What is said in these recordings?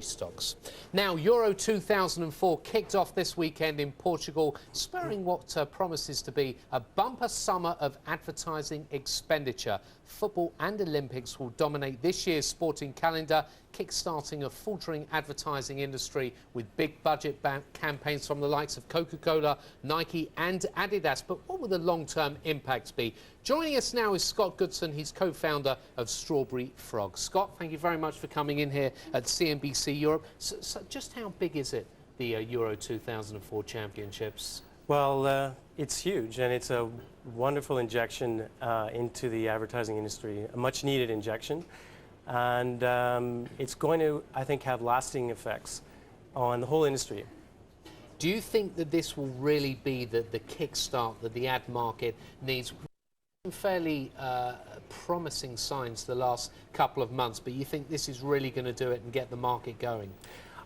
energy stocks. Now, Euro 2004 kicked off this weekend in Portugal, spurring what promises to be a bumper summer of advertising expenditure. Football and Olympics will dominate this year's sporting calendar, kick-starting a faltering advertising industry with big budget campaigns from the likes of Coca-Cola, Nike and Adidas. But what will the long-term impacts be? Joining us now is Scott Goodson. He's co-founder of Strawberry Frog. Scott, thank you very much for coming in here at CNBC Europe. So just how big is it, the Euro 2004 Championships? Well, it's huge, and it's a wonderful injection into the advertising industry, a much-needed injection. And it's going to, I think, have lasting effects on the whole industry. Do you think that this will really be the kickstart that the ad market needs? Fairly promising signs the last couple of months, but you think this is really going to do it and get the market going?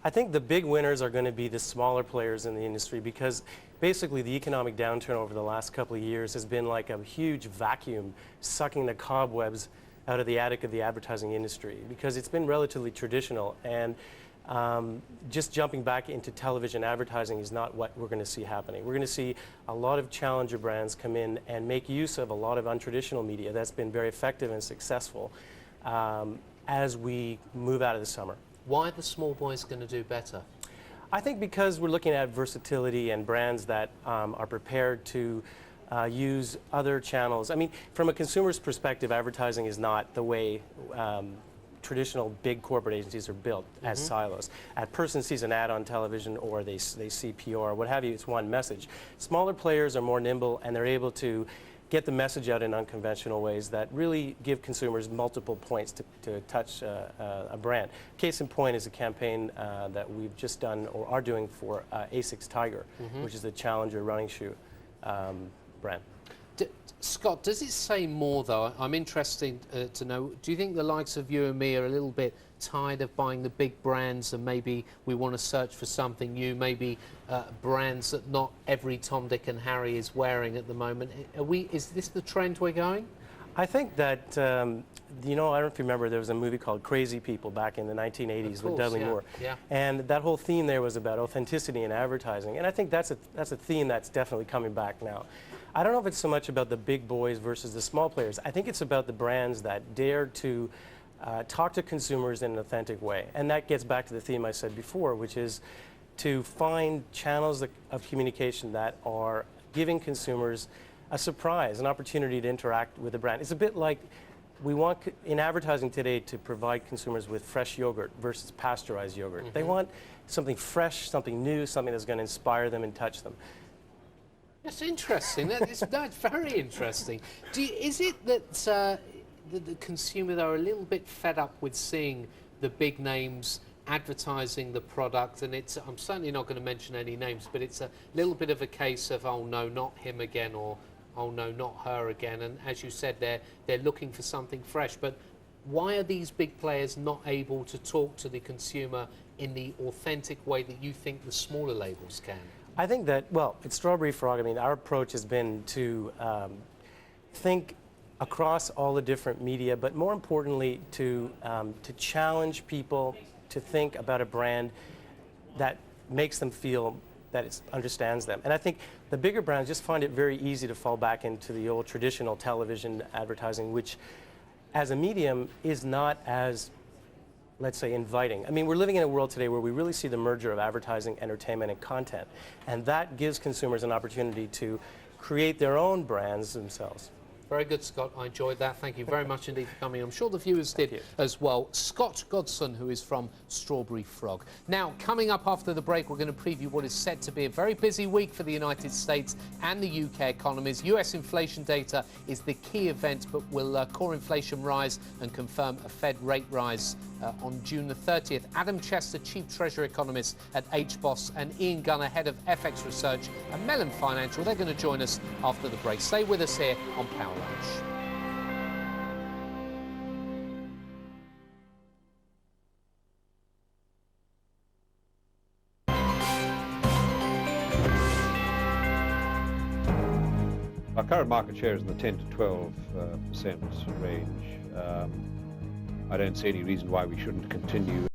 I think the big winners are going to be the smaller players in the industry, because basically the economic downturn over the last couple of years has been like a huge vacuum sucking the cobwebs out of the attic of the advertising industry, because it's been relatively traditional, and just jumping back into television advertising is not what we're going to see happening. We're going to see a lot of challenger brands come in and make use of a lot of untraditional media that's been very effective and successful as we move out of the summer. Why are the small boys going to do better? I think because we're looking at versatility and brands that are prepared to use other channels. I mean, from a consumer's perspective, advertising is not the way traditional big corporate agencies are built as silos. A person sees an ad on television, or they see PR, or what have you, it's one message. Smaller players are more nimble, and they're able to get the message out in unconventional ways that really give consumers multiple points to touch a brand. Case in point is a campaign that we've just done or are doing for ASICS Tiger, which is the challenger running shoe brand. Scott, does it say more, though? I'm interested to know, do you think the likes of you and me are a little bit tired of buying the big brands, and maybe we want to search for something new, maybe brands that not every Tom, Dick and Harry is wearing at the moment? Is this the trend we're going? I think that, you know, I don't know if you remember, there was a movie called Crazy People back in the 1980s with Dudley Moore. Yeah. And that whole theme there was about authenticity in advertising. And I think that's a theme that's definitely coming back now. I don't know if it's so much about the big boys versus the small players. I think it's about the brands that dare to talk to consumers in an authentic way. And that gets back to the theme I said before, which is to find channels of communication that are giving consumers a surprise, an opportunity to interact with the brand. It's a bit like we want in advertising today to provide consumers with fresh yogurt versus pasteurized yogurt. They want something fresh, something new, something that's going to inspire them and touch them. That's interesting. That's very interesting. Is it that the consumer, though, are a little bit fed up with seeing the big names advertising the product, and I'm certainly not going to mention any names, but it's a little bit of a case of, oh no, not him again, or oh no, not her again. And as you said, they're looking for something fresh. But why are these big players not able to talk to the consumer in the authentic way that you think the smaller labels can? I think that, well, at Strawberry Frog, I mean, our approach has been to think across all the different media, but more importantly, to challenge people to think about a brand that makes them feel that it understands them. And I think the bigger brands just find it very easy to fall back into the old traditional television advertising, which as a medium is not as, let's say, inviting. I mean, we're living in a world today where we really see the merger of advertising, entertainment, and content. And that gives consumers an opportunity to create their own brands themselves. Very good, Scott. I enjoyed that. Thank you very much indeed for coming. I'm sure the viewers did as well. Scott Goodson, who is from Strawberry Frog. Now, coming up after the break, we're going to preview what is set to be a very busy week for the United States and the UK economies. US inflation data is the key event, but will core inflation rise and confirm a Fed rate rise on June the 30th. Adam Chester, Chief Treasury Economist at HBOS, and Ian Gunner, Head of FX Research at Mellon Financial. They're going to join us after the break. Stay with us here on Power Lunch. Our current market share is in the 10 to 12% range. I don't see any reason why we shouldn't continue